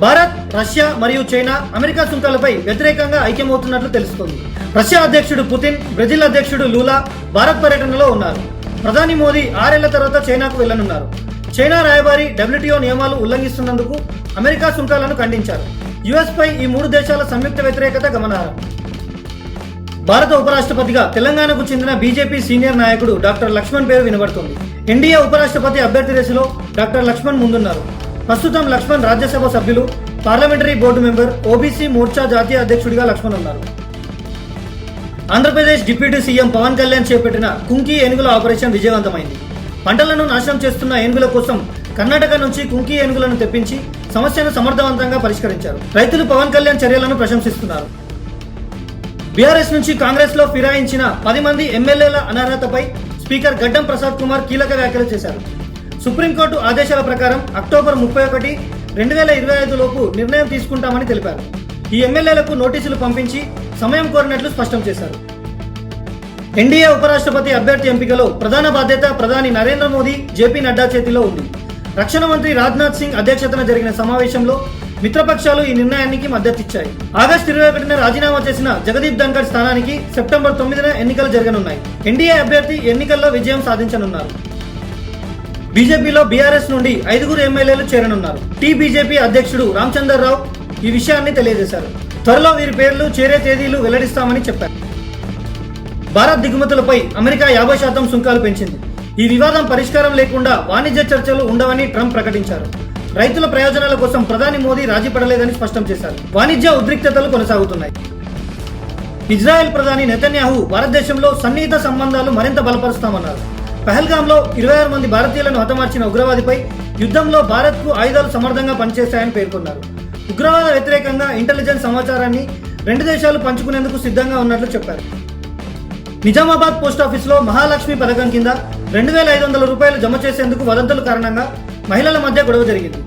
Bharat, Russia మరియు China America సుంకాలపై వ్యతిరేకంగా ఐక్యమవుతున్నట్లు తెలుస్తోంది. రష్యా అధ్యక్షుడు పుతిన్, బ్రెజిల్ అధ్యక్షుడు లూలా భారత్ పర్యటనలో ఉన్నారు. ప్రధాని మోదీ 6 ఏళ్ల తర్వాత చైనాకు వెళ్లనున్నారు. చైనా రాయబారి WTO నియమాలు ఉల్లంఘిస్తున్నందుకు అమెరికా సుంకాలను ఖండించారు. యుఎస్ పై ఈ 3 దేశాల సంయుక్త వ్యతిరేకత గమనార్హం. భారత ఉపరాష్ట్రపతిగా తెలంగాణకు చెందిన బీజేపీ సీనియర్ నాయకుడు డాక్టర్ లక్ష్మణ్ పేరు వినబడుతోంది. ఎన్డీఏ ఉపరాష్ట్రపతి అభ్యర్థి రేసులో డాక్టర్ లక్ష్మణ్ ముందున్నారు. ప్రస్తుతం లక్ష్మణ్ రాజ్యసభ సభ్యులు, parliamentary board member, OBC Morcha జాతీయ అధ్యక్షుడిగా లక్ష్మణ్ ఉన్నారు. ఆంధ్రప్రదేశ్ డిప్యూటీ సీఎం పవన్ కళ్యాణ్ చేపట్టిన కుంకి ఏనుగుల ఆపరేషన్ విజయవంతమైంది. పంటలను నాశనం చేస్తున్న ఏనుగుల కోసం కర్ణాటక నుంచి కుంకి ఏనుగులను తెప్పించి సమస్యను సమర్థవంతంగా పరిష్కరించారు. రైతులు పవన్ కళ్యాణ్ చర్యలను ప్రశంసిస్తున్నారు. బీఆర్ఎస్ నుంచి కాంగ్రెస్ లో ఫిరాయించిన 10 మంది ఎమ్మెల్యేల అనర్హతపై స్పీకర్ గడ్డం ప్రసాద్ కుమార్ కీలక వ్యాఖ్యలు చేశారు. సుప్రీంకోర్టు ఆదేశాల ప్రకారం అక్టోబర్ 31, 2025 లోపు నిర్ణయం తీసుకుంటామని తెలిపారు. ఈ ఎమ్మెల్యేలకు నోటీసులు పంపించి సమయం కోరినట్లు స్పష్టం చేశారు. ఎన్డీఏ ఉపరాష్ట్రపతి అభ్యర్థి ఎంపికలో ప్రధాన బాధ్యత ప్రధాని నరేంద్ర మోదీ, జేపీ నడ్డా చేతిలో ఉంది. రక్షణ మంత్రి రాజ్నాథ్ సింగ్ అధ్యక్షతన జరిగిన సమావేశంలో మిత్రపక్షాలు ఈ నిర్ణయానికి మద్దతిచ్చాయి. ఆగస్టు 21న రాజీనామా చేసిన జగదీప్ ధన్కర్ స్థానానికి సెప్టెంబర్ 9న ఎన్నికలు జరగనున్నాయి. ఎన్డీఏ అభ్యర్థి ఎన్నికల్లో విజయం సాధించనున్నారు. బీజేపీలో బీఆర్ఎస్ నుండి 5 ఎమ్మెల్యేలు చేరనున్నారు. బీజేపీ అధ్యక్షుడు రామచందర్ రావు ఈ విషయాన్ని తెలియజేశారు. త్వరలో వీరి పేర్లు, చేరే తేదీలు వెల్లడిస్తామని చెప్పారు. భారత్ దిగుమతులపై అమెరికా 50% సుంకాలు పెంచింది. ఈ వివాదం పరిష్కారం లేకుండా వాణిజ్య చర్చలు ఉండవని ట్రంప్ ప్రకటించారు. రైతుల ప్రయోజనాల కోసం ప్రధాని మోదీ రాజీ పడలేదని స్పష్టం చేశారు. వాణిజ్య ఉద్రిక్తతలు కొనసాగుతున్నాయి. ఇజ్రాయెల్ ప్రధాని నెతన్యాహు భారతదేశంలో సన్నిహిత సంబంధాలు మరింత బలపరుస్తామన్నారు. పహల్గాంలో 26 మంది భారతీయులను హతమార్చిన ఉగ్రవాదిపై యుద్ధంలో భారత్కు ఆయుధాలు సమర్థంగా పనిచేశాయని పేర్కొన్నారు. ఉగ్రవాద వ్యతిరేకంగా ఇంటెలిజెన్స్ సమాచారాన్ని 2 దేశాలు పంచుకునేందుకు సిద్ధంగా ఉన్నట్లు చెప్పారు. నిజామాబాద్ పోస్టాఫీసులో మహాలక్ష్మి పథకం కింద 2500 రూపాయలు జమ చేసేందుకు వదంతుల కారణంగా మహిళల మధ్య గొడవ జరిగింది.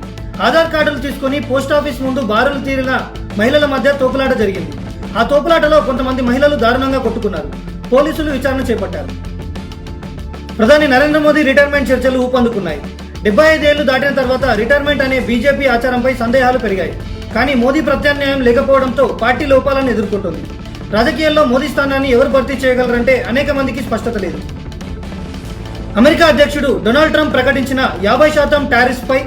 ఆధార్ కార్డులు తీసుకుని పోస్టాఫీస్ ముందు బారులు తీరిన మహిళల మధ్య తోపులాట జరిగింది. ఆ తోపులాటలో కొంతమంది మహిళలు దారుణంగా కొట్టుకున్నారు. పోలీసులు విచారణ చేపట్టారు. ప్రధాని నరేంద్ర మోదీ రిటైర్మెంట్ చర్చలు ఊపందుకున్నాయి. 75 ఏళ్లు దాటిన తర్వాత రిటైర్మెంట్ అనే బీజేపీ ఆచారంపై సందేహాలు పెరిగాయి. కానీ మోదీ ప్రత్యామ్నాయం లేకపోవడంతో పార్టీ లోపాలను ఎదుర్కొంటుంది. రాజకీయాల్లో మోదీ స్థానాన్ని ఎవరు భర్తీ చేయగలరంటే అనేక మందికి స్పష్టత లేదు. అమెరికా అధ్యక్షుడు డొనాల్డ్ ట్రంప్ ప్రకటించిన 50% టారిఫ్స్ పై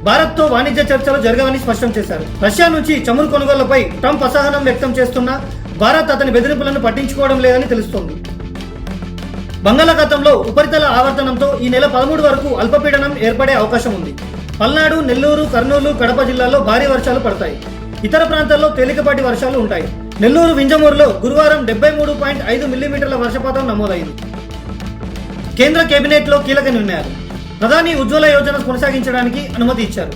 భారత్తో వాణిజ్య చర్చలు జరగవని స్పష్టం చేశారు. రష్యా నుంచి చమురు కొనుగోళ్లపై ట్రంప్ అసహనం వ్యక్తం చేస్తున్నా భారత్ అతని బెదిరింపులను పట్టించుకోవడం లేదని తెలుస్తోంది. బంగాళాఖాతంలో ఉపరితల ఆవర్తనంతో ఈ నెల 13 వరకు అల్పపీడనం ఏర్పడే అవకాశం ఉంది. పల్నాడు, నెల్లూరు, కర్నూలు, కడప జిల్లాల్లో భారీ వర్షాలు పడతాయి. ఇతర ప్రాంతాల్లో తేలికపాటి వర్షాలు ఉంటాయి. నెల్లూరు, వింజమూరులో గురువారం 73.5 మిల్లీమీటర్ల వర్షపాతం నమోదైంది. కేంద్ర కేబినెట్లో కీలక నిర్ణయాలు. ప్రధాని ఉజ్వల యోజన కొనసాగించడానికి అనుమతి ఇచ్చారు.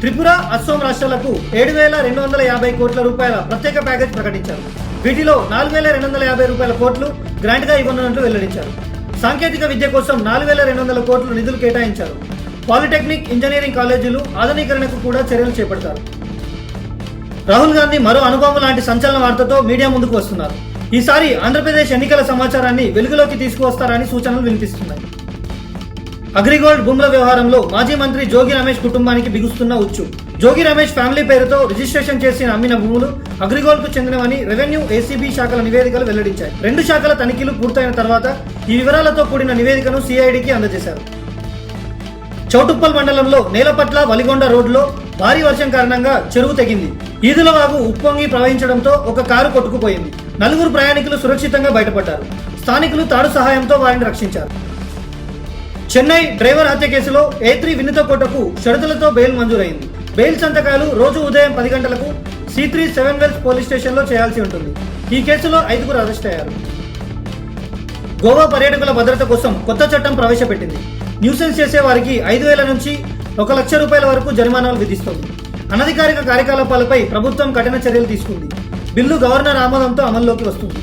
త్రిపుర, అస్సోం రాష్ట్రాలకు 7,250 కోట్ల రూపాయల ప్రత్యేక ప్యాకేజ్ ప్రకటించారు. వీటిలో 4,250 కోట్లు గ్రాంట్గా ఇవ్వనున్నట్లు వెల్లడించారు. సాంకేతిక విద్య కోసం 4,200 కోట్లు నిధులు కేటాయించారు. పాలిటెక్నిక్, ఇంజనీరింగ్ కాలేజీలు ఆధునీకరణకు కూడా చర్యలు చేపడతారు. రాహుల్ గాంధీ మరో అనుభవం లాంటి సంచలన వార్తతో మీడియా ముందుకు వస్తున్నారు. ఈసారి ఆంధ్రప్రదేశ్ ఎన్నికల సమాచారాన్ని వెలుగులోకి తీసుకువస్తారని సూచనలు వినిపిస్తున్నాయి. అగ్రిగోల్డ్ భూముల వ్యవహారంలో మాజీ మంత్రి జోగి రమేష్ కుటుంబానికి బిగుస్తున్న ఉచ్చు. జోగి రమేష్ ఫ్యామిలీ పేరుతో రిజిస్ట్రేషన్ చేసి అమ్మిన భూములు అగ్రిగోల్డ్ కు చెందినవని రెవెన్యూ, ఏసీబీ శాఖల నివేదికలు వెల్లడించాయి. 2 శాఖల తనిఖీలు పూర్తయిన తర్వాత ఈ వివరాలతో కూడిన నివేదికను సిఐడికి అందజేశారు. చౌటుప్పల్ మండలంలో నేలపట్ల వలిగొండ రోడ్లో భారీ వర్షం కారణంగా చెరువు తెగింది. ఈదుల వాగు ఉప్పొంగి ప్రవహించడంతో ఒక కారు కొట్టుకుపోయింది. 4 ప్రయాణికులు సురక్షితంగా బయటపడ్డారు. స్థానికులు తాడు సహాయంతో వారిని రక్షించారు. చెన్నై డ్రైవర్ హత్య కేసులో A3 వినీత కోటకు షరతులతో బెయిల్ మంజూరైంది. బెయిల్ సంతకాలు రోజు ఉదయం 10 గంటలకు C3 7 వెల్స్ పోలీస్ స్టేషన్లో చేయాల్సి ఉంటుంది. ఈ కేసులో 5 అరెస్ట్ అయ్యారు. గోవా పర్యాటకుల భద్రత కోసం కొత్త చట్టం ప్రవేశపెట్టింది. న్యూసెన్స్ చేసే వారికి 5,000 నుంచి 1 లక్ష రూపాయల వరకు జరిమానాలు విధిస్తోంది. అనధికారిక కార్యకలాపాలపై ప్రభుత్వం కఠిన చర్యలు తీసుకుంది. బిల్లు గవర్నర్ ఆమోదంతో అమల్లోకి వస్తుంది.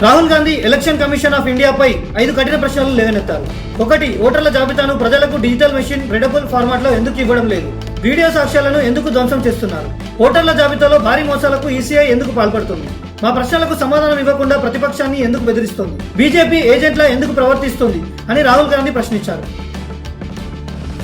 Rahul Gandhi election commission of ఇండియాపై 5 కఠిన ప్రశ్నలు లేవనెత్తారు. 1. ఓటర్ల జాబితాను ప్రజలకు డిజిటల్ మెషిన్ రీడబుల్ ఫార్మాట్లో ఎందుకు ఇవ్వడం లేదు? వీడియో సాక్ష్యాలను ఎందుకు ధ్వంసం చేస్తున్నారు? ఓటర్ల జాబితాలో భారీ మోసాలకు ఈసీఐ ఎందుకు పాల్పడుతుంది? మా ప్రశ్నలకు సమాధానం ఇవ్వకుండా ప్రతిపక్షాన్ని ఎందుకు బెదిరిస్తోంది? బీజేపీ ఏజెంట్లా ఎందుకు ప్రవర్తిస్తుంది అని రాహుల్ గాంధీ ప్రశ్నించారు.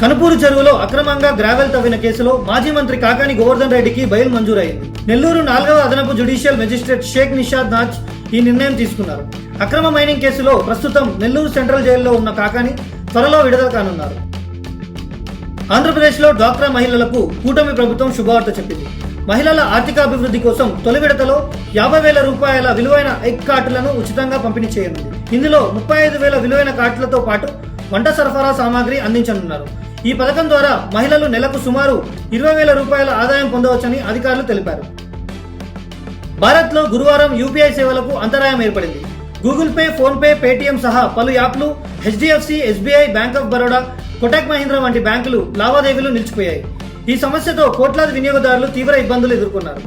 కనుపూరు చెరువులో అక్రమంగా గ్రావెల్ తవ్విన కేసులో మాజీ మంత్రి కాకాని గోవర్ధన్ రెడ్డికి బెయిల్ మంజూరైంది. నెల్లూరు 4వ అదనపు జ్యుడిషియల్ మెజిస్ట్రేట్ షేక్ నిషాద్ నాజ్ ఈ నిర్ణయం తీసుకున్నారు. అక్రమ మైనింగ్ కేసులో ప్రస్తుతం నెల్లూరు సెంట్రల్ జైల్లో ఉన్న కాకాని త్వరలో విడుదల కానున్నారు. ఆంధ్రప్రదేశ్లో డ్వాక్రా మహిళలకు కూటమి ప్రభుత్వం శుభవార్త చెప్పింది. మహిళల ఆర్థికాభివృద్ధి కోసం తొలి విడతలో 50,000 రూపాయల విలువైన ఎగ్ కార్డులను ఉచితంగా పంపిణీ చేయనుంది. ఇందులో 35,000 విలువైన కార్డులతో పాటు వంట సరఫరా సామాగ్రి అందించనున్నారు. ఈ పథకం ద్వారా మహిళలు నెలకు సుమారు 20,000 రూపాయల ఆదాయం పొందవచ్చని అధికారులు తెలిపారు. భారత్లో గురువారం యూపీఐ సేవలకు అంతరాయం ఏర్పడింది. Google pay, phone pay, Paytm సహా పలు యాప్లు, HDFC, SBI, bank of Baroda, Kotak Mahindra వంటి బ్యాంకులు లావాదేవీలు నిలిచిపోయాయి. ఈ సమస్యతో కోట్లాది వినియోగదారులు తీవ్ర ఇబ్బందులు ఎదుర్కొన్నారు.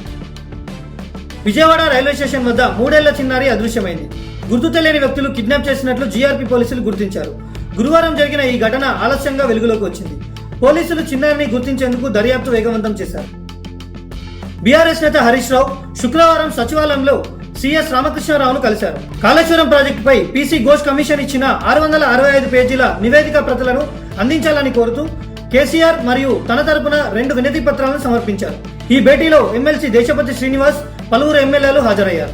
విజయవాడ రైల్వే స్టేషన్ వద్ద 3 ఏళ్ల చిన్నారి అదృశ్యమైంది. గుర్తు తెలియని వ్యక్తులు కిడ్నాప్ చేసినట్లు జీఆర్పీ పోలీసులు గుర్తించారు. గురువారం జరిగిన ఈ ఘటన ఆలస్యంగా వెలుగులోకి వచ్చింది. పోలీసులు చిన్నారిని గుర్తించేందుకు దర్యాప్తు వేగవంతం చేశారు. బీఆర్ఎస్ నేత హరీష్ రావు శుక్రవారం సచివాలయంలో సిఎస్ రామకృష్ణారావును కలిశారు. కాళేశ్వరం ప్రాజెక్టుపై పీసీ ఘోష్ కమిషన్ ఇచ్చిన 665 పేజీల నివేదిక ప్రతులను అందించాలని కోరుతూ కేసీఆర్ మరియు తన తరపున 2 వినతి పత్రాలను సమర్పించారు. ఈ భేటీలో ఎమ్మెల్సీ దేశపతి శ్రీనివాస్, పలువురు ఎమ్మెల్యేలు హాజరయ్యారు.